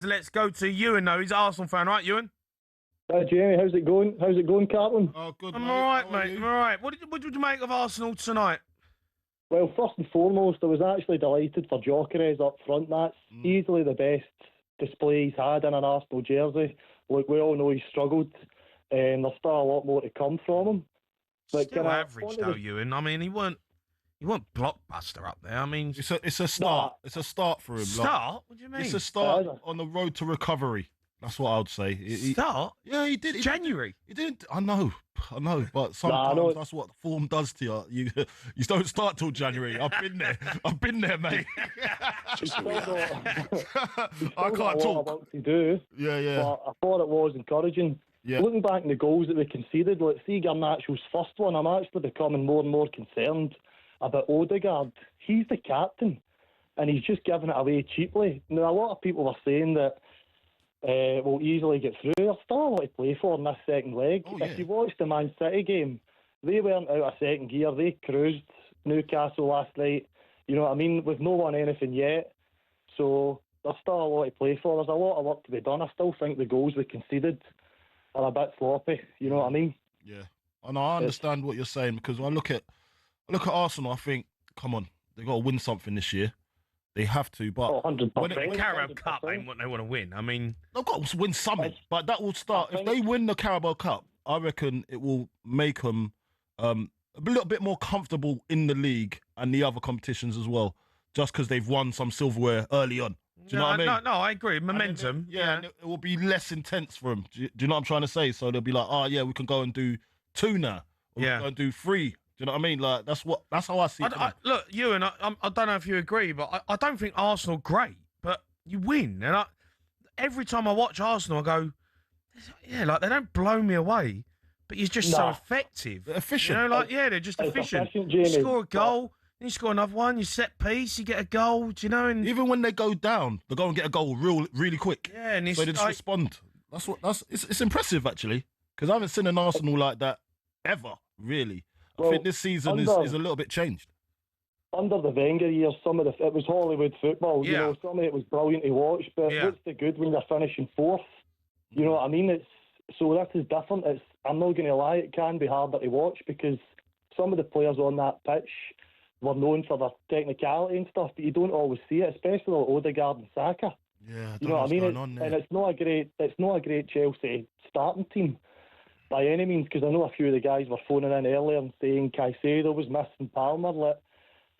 Let's go to Ewan now. He's an Arsenal fan, right, Ewan? Hi, Jamie. How's it going? How's it going, Carlton? Oh, good, I'm mate. all right, How are mate. you? I'm all right. What did you make of Arsenal tonight? Well, first and foremost, I was actually delighted for Gyökeres up front. That's easily the best display he's had in an Arsenal jersey. Look, we all know he's struggled, and there's still a lot more to come from him. But Still average, though, Ewan. I mean, he weren't blockbuster up there. I mean, It's a start. It's a start for him. start? What do you mean? It's a start on the road to recovery. That's what I would say. Start? Yeah, he did. January. He didn't. I know, but sometimes that's what form does to you. You don't start till January. I've been there. I've been there, mate. I can't talk. To do. Yeah. But I thought it was encouraging. Yeah. Looking back in the goals that we conceded, let's see Garnacho's first one. I'm actually becoming more and more concerned about Odegaard. He's the captain, and he's just giving it away cheaply. Now, a lot of people were saying that we'll easily get through. There's still a lot to play for in this second leg. Oh, yeah. If you watch the Man City game, they weren't out of second gear. They cruised Newcastle last night. You know what I mean? We've not won anything yet. So there's still a lot to play for. There's a lot of work to be done. I still think the goals we conceded are a bit sloppy. You know what I mean? Yeah. And I understand what you're saying, because when I look at Arsenal, I think, come on, they've got to win something this year. They have to, but 100%. The Carabao Cup ain't what they want to win. I mean, they've got to win something, but that will start. If they win the Carabao Cup, I reckon it will make them a little bit more comfortable in the league and the other competitions as well, just because they've won some silverware early on. Do you know what I mean? No, I agree. Momentum. And it will be less intense for them. Do you know what I'm trying to say? So they'll be like, oh, yeah, we can go and do 2 now. Or we can go and do 3. Do you know what I mean? Like that's how I see it. Look, Ewan, I don't know if you agree, but I don't think Arsenal great, but you win. And every time I watch Arsenal, I go, yeah, like they don't blow me away, but you're just so effective. They're efficient. You know, like, they're just efficient. You score a goal, then you score another one, you set piece, you get a goal, do you know? And even when they go down, they go and get a goal really quick. Yeah, and so they just respond. It's impressive, actually, because I haven't seen an Arsenal like that ever, really. I think this season is a little bit changed. Under the Wenger years, it was Hollywood football. Yeah. You know, some of it was brilliant to watch, but what's the good when you're finishing 4th? You know what I mean? So this is different. I'm not going to lie, it can be harder to watch because some of the players on that pitch were known for their technicality and stuff, but you don't always see it, especially like Odegaard and Saka. Yeah, you know what I mean? And it's not a great Chelsea starting team by any means, because I know a few of the guys were phoning in earlier and saying Caicedo was missing Palmer.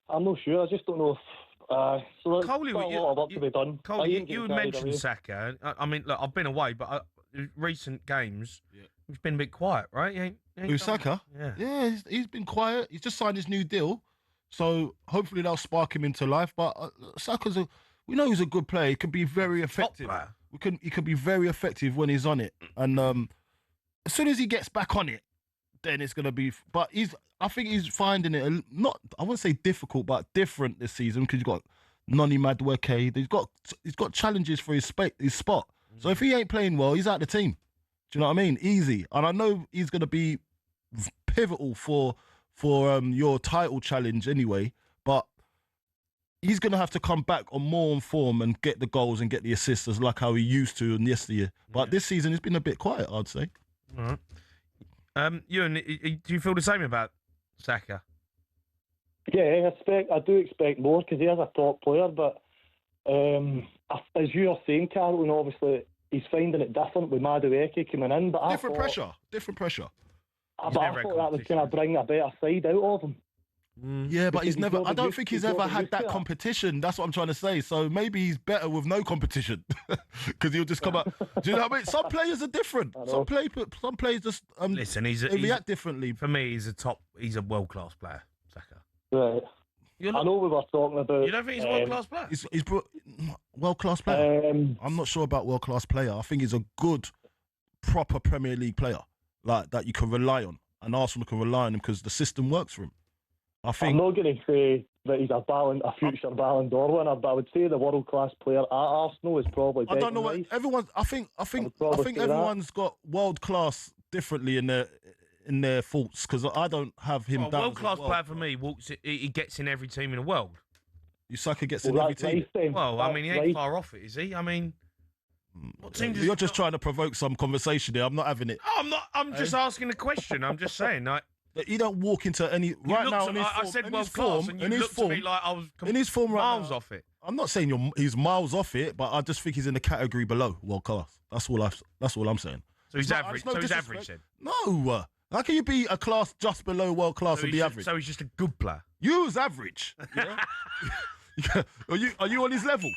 I'm not sure. I just don't know if... so there's Coley, a lot of work to be done. Coley, you mentioned Saka. I mean, look, I've been away, but recent games, he's been a bit quiet, right? Saka? Yeah, he's been quiet. He's just signed his new deal, so hopefully that'll spark him into life. But Saka's we know he's a good player. He can be very effective. He can be very effective when he's on it, and as soon as he gets back on it, then it's gonna be. But I think he's finding it I wouldn't say difficult, but different this season, because he's got Noni Madueke. He's got challenges for his spot. So if he ain't playing well, he's out the team. Do you know what I mean? Easy. And I know he's gonna be pivotal for your title challenge anyway. But he's gonna have to come back on more on form and get the goals and get the assists like how he used to in yesteryear. But this season it's been a bit quiet, I'd say. All right. Ewan, do you feel the same about Saka? Yeah, I do expect more because he is a top player, but as you are saying, Carlton, obviously he's finding it different with Madueke coming in. But different pressure. I thought that was going to bring a better side out of him. Yeah, but I don't think he's ever had that competition. That's what I'm trying to say. So maybe he's better with no competition because he'll just come out. Do you know what I mean? Some players are different. Some players just listen. They react differently. For me, he's a world-class player, Saka. Right. I know we were talking about. You don't think he's a world-class player? He's world-class player. I'm not sure about world-class player. I think he's a good, proper Premier League player like that you can rely on, and Arsenal can rely on him because the system works for him. I'm not going to say that he's a future Ballon d'Or winner, but I would say the world-class player at Arsenal is probably. I don't know what everyone. I think everyone's got world-class differently in their thoughts, because I don't have him. World-class player for me he gets in every team in the world. Saka gets in every team. Well, I mean, he ain't far off it, is he? I mean, What team You're just trying to provoke some conversation here. I'm not having it. Oh, I'm not. I'm just asking a question. I'm just saying. Like, you don't walk into any right now. I said world class, and you looked at me like I was in his form miles right off it. I'm not saying he's miles off it, but I just think he's in the category below world class. That's all I'm saying. So he's average. So he's average then. No. How can you be a class just below world class and be average? So he's just a good player. You was average. Are you on his level?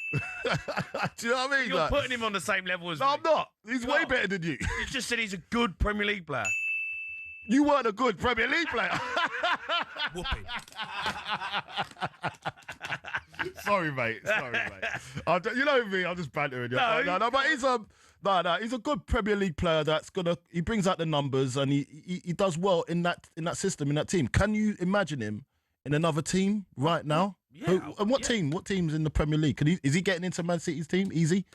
Do you know what I mean? You're putting him on the same level as me. No, I'm not. He's way better than you. You just said he's a good Premier League player. You weren't a good Premier League player. Whooping. Sorry, mate. You know me. I'm just bantering. No, but he's a good Premier League player. He brings out the numbers and he does well in that system, in that team. Can you imagine him in another team right now? Yeah. And what team? What team's in the Premier League? Is he getting into Man City's team? Easy.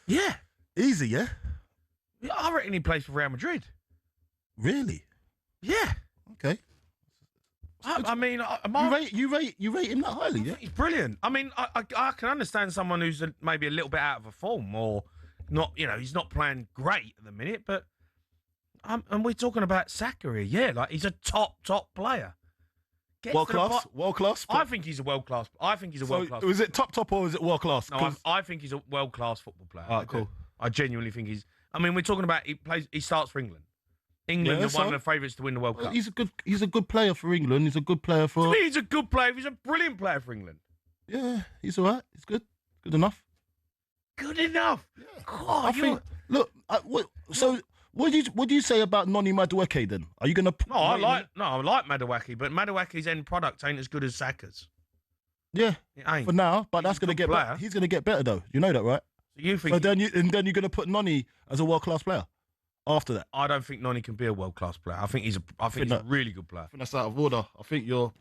Yeah. Easy. Yeah. I reckon he plays for Real Madrid. Really? Yeah. Okay. I mean, you rate him that highly, yeah? He's brilliant. I mean, I can understand someone who's maybe a little bit out of a form or not. He's not playing great at the minute. But and we're talking about Saka here, yeah. Like he's a top player. World class. I think he's a world class. So is it top or is it world class? No, I think he's a world class football player. All right, cool. I genuinely think he's. I mean, we're talking about he starts for England. England are one of the favourites to win the World Cup. He's a good player for England. He's a good player for. He's a good player. He's a brilliant player for England. Yeah, he's all right. He's good. Good enough. Good enough. Yeah. God, What do you say about Noni Madueke then? Are you gonna? I like Madueke, but Madueke's end product ain't as good as Saka's. Yeah, it ain't. For now, but that's gonna get better. He's gonna get better though. You know that, right? So you think? So then you're gonna put Noni as a world class player. After that, I don't think Noni can be a world class player. I think he's a really good player. I think that's out of order. I think you're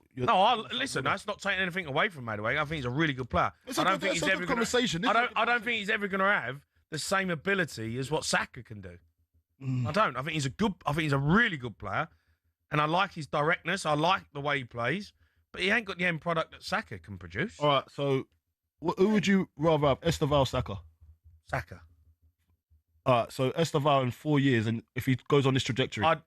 listen. That's not taking anything away from Madueke. I think he's a really good player. I don't think he's ever going to have the same ability as what Saka can do. I don't. I think he's a really good player, and I like his directness. I like the way he plays, but he ain't got the end product that Saka can produce. All right. So, who would you rather have, Esteval or Saka? Saka. All right, so Esteval in 4 years, and if he goes on this trajectory, I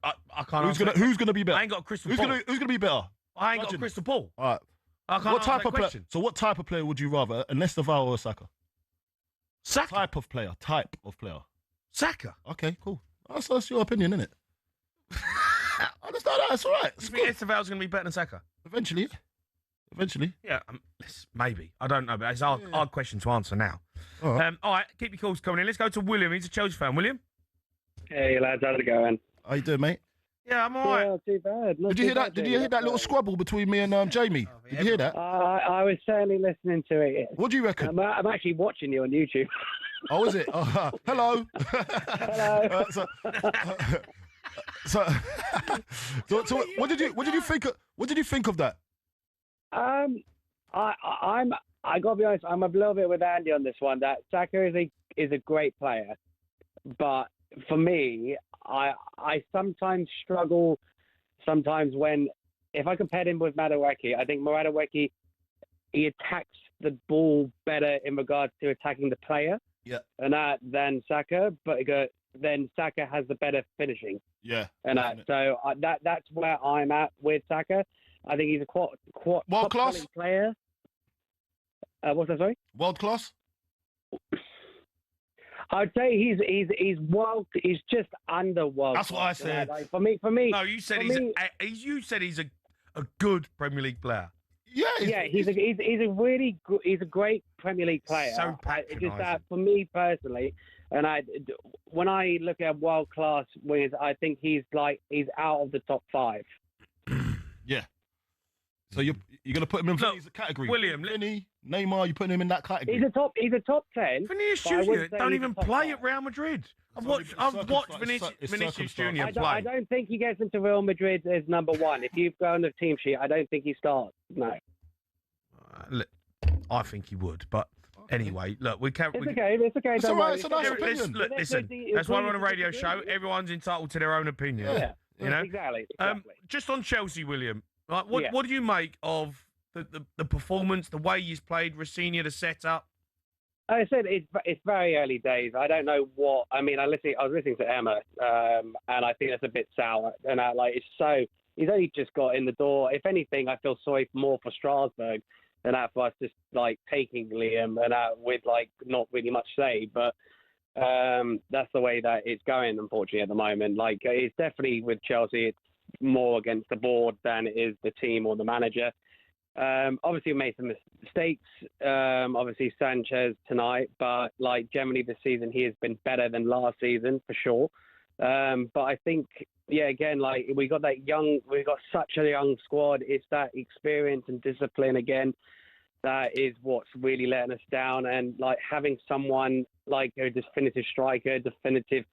can't. Who's gonna be better? I ain't got a crystal ball. Who's gonna be better? I ain't got a crystal ball. All right. I can't answer that question. So what type of player would you rather, an Esteval or a Saka? Saka. Type of player. Saka. Okay, cool. That's your opinion, isn't it? I understand that. That's all right. You think Esteval's going to be better than Saka? Eventually. Yeah, maybe. I don't know, but it's a hard question to answer now. All right, keep your calls coming in. Let's go to William. He's a Chelsea fan. William? Hey, lads. How's it going? How you doing, mate? Yeah, I'm all right. Not too bad. Did you hear that? Did you hear that little squabble between me and Jamie? Did you hear that? I was certainly listening to it. What do you reckon? I'm actually watching you on YouTube. Oh, is it? Hello. Hello. So, what did you think? What did you think of that? I gotta be honest. I'm a little bit with Andy on this one. That Saka is a great player, but for me, I sometimes struggle. Sometimes if I compare him with Madueke, I think Madueke he attacks the ball better in regards to attacking the player. Yeah. And than Saka, but then Saka has the better finishing. Yeah. And that's where I'm at with Saka. I think he's a world class player. What's that? Sorry. World class. I'd say he's just under world. That's what I said. Like, for me. No, you said he's a good Premier League player. Yeah, he's a great Premier League player. So patronising. For me personally, and when I look at world class wingers, I think he's out of the top 5. Yeah. So you're gonna put him in Vinny's category. William, Vinny, Neymar, you're putting him in that category. He's a top 10. Vinicius Junior don't even play at Real Madrid. I've watched Vinicius Junior play. I don't think he gets into Real Madrid as number 1. If you've got on the team sheet, I don't think he starts. No. Look, I think he would, but anyway, look, we can't. It's okay. It's all right. It's a nice opinion. Listen, that's why we're on a radio show. Everyone's entitled to their own opinion. Yeah. You know? Exactly. Just on Chelsea, William. Like, what do you make of the performance, the way he's played, Rosenior, the setup? I said it's very early days. I don't know what. I mean, I was listening to Emma, and I think that's a bit sour. And he's only just got in the door. If anything, I feel sorry more for Strasbourg than for us just like taking Liam and with like not really much say. But that's the way that it's going, unfortunately, at the moment. Like it's definitely with Chelsea, it's more against the board than it is the team or the manager. Obviously, we made some mistakes. Obviously, Sanchez tonight, but like generally this season, he has been better than last season for sure. But I think, again, like we got such a young squad. It's that experience and discipline again that is what's really letting us down. And like having someone like a definitive striker, definitive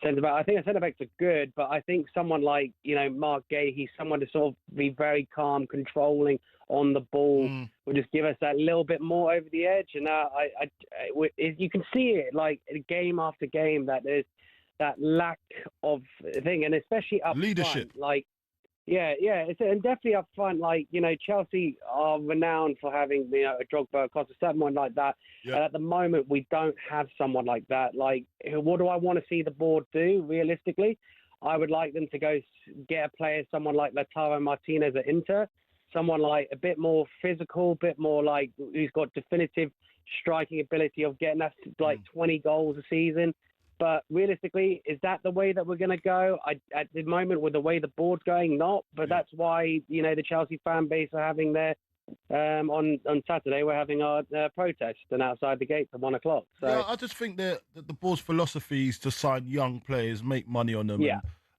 centre back. I think the centre backs are good, but I think someone like Mark Gay, he's someone to sort of be very calm, controlling on the ball, will just give us that little bit more over the edge. And you can see it like game after game that there's that lack of thing, and especially up leadership. Front, like and definitely up front. Like Chelsea are renowned for having a Drogba, Costa, someone like that. Yeah. And at the moment, we don't have someone like that. Like, what do I want to see the board do realistically? I would like them to go get a player, someone like Lautaro Martinez at Inter, someone like a bit more physical, a bit more like who's got definitive striking ability of getting us like 20 goals a season. But realistically, is that the way that we're going to go? At the moment, with the way the board's going, not. But that's why, the Chelsea fan base are having their, on Saturday, we're having our protest and outside the gates at 1 o'clock. So. Yeah, I just think that the board's philosophy is to sign young players, make money on them,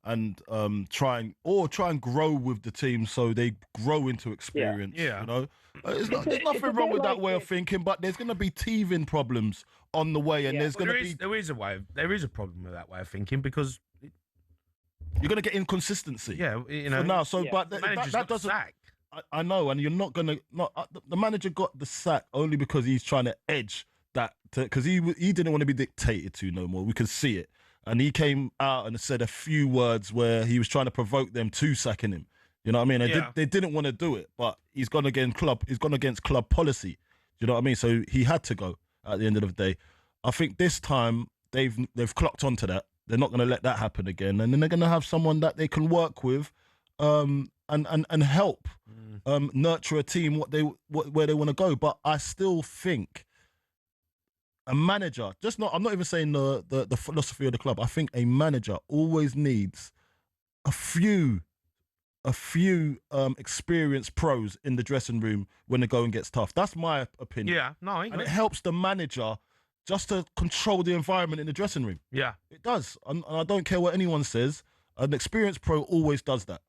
and try and grow with the team so they grow into experience. Yeah. There's nothing wrong with that way of thinking, but there's going to be teething problems on the way, and there is a problem with that way of thinking because you're going to get inconsistency. Yeah, but that doesn't. Sack. I know, and you're not going to. The manager got the sack only because he's trying to edge that because he didn't want to be dictated to no more. We could see it. And he came out and said a few words where he was trying to provoke them to sacking him. You know what I mean? They didn't want to do it, but he's gone against club policy. You know what I mean? So he had to go at the end of the day. I think this time they've clocked onto that. They're not going to let that happen again, and then they're going to have someone that they can work with, and help nurture a team where they want to go. But I still think. A manager, I'm not even saying the philosophy of the club. I think a manager always needs a few experienced pros in the dressing room when the going gets tough. That's my opinion. Yeah, no, I agree. And it helps the manager just to control the environment in the dressing room. Yeah. It does. And I don't care what anyone says. An experienced pro always does that.